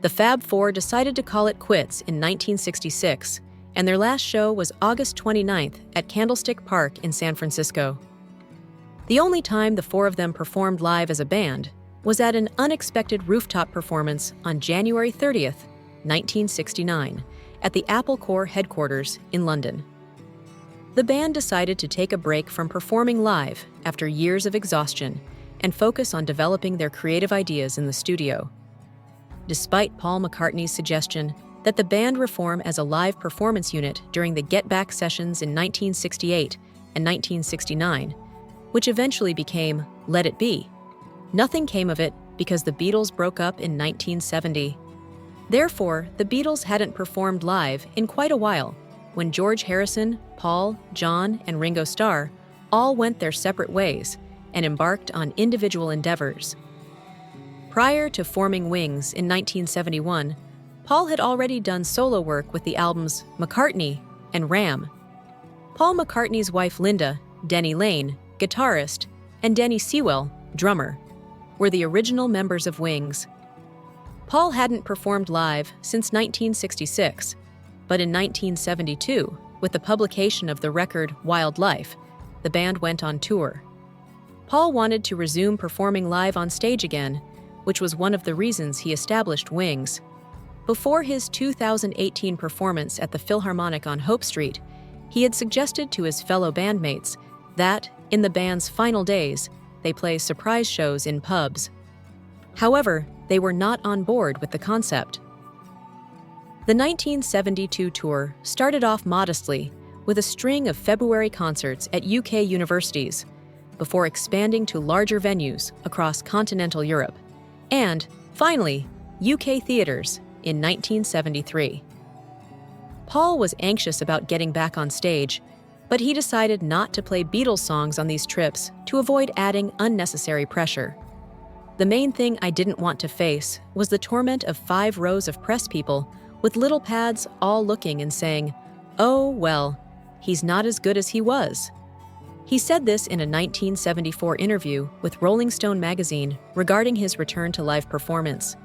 The Fab Four decided to call it quits in 1966, and their last show was August 29th at Candlestick Park in San Francisco. The only time the four of them performed live as a band was at an unexpected rooftop performance on January 30th, 1969, at the Apple Corps headquarters in London. The band decided to take a break from performing live after years of exhaustion and focus on developing their creative ideas in the studio. Despite Paul McCartney's suggestion that the band reform as a live performance unit during the Get Back sessions in 1968 and 1969, which eventually became Let It Be, nothing came of it because the Beatles broke up in 1970. Therefore, the Beatles hadn't performed live in quite a while when George Harrison, Paul, John, and Ringo Starr all went their separate ways and embarked on individual endeavors. Prior to forming Wings in 1971, Paul had already done solo work with the albums McCartney and Ram. Paul McCartney's wife Linda, Denny Lane, guitarist, and Denny Sewell, drummer, were the original members of Wings. Paul hadn't performed live since 1966, but in 1972, with the publication of the record Wild Life, the band went on tour. Paul wanted to resume performing live on stage again, which was one of the reasons he established Wings. Before his 2018 performance at the Philharmonic on Hope Street, he had suggested to his fellow bandmates that, in the band's final days, they play surprise shows in pubs. However, they were not on board with the concept. The 1972 tour started off modestly with a string of February concerts at UK universities, before expanding to larger venues across continental Europe, and, finally, UK theaters in 1973. Paul was anxious about getting back on stage, but he decided not to play Beatles songs on these trips to avoid adding unnecessary pressure. The main thing I didn't want to face was the torment of 5 rows of press people with little pads all looking and saying, "Oh, well, he's not as good as he was." He said this in a 1974 interview with Rolling Stone magazine regarding his return to live performance.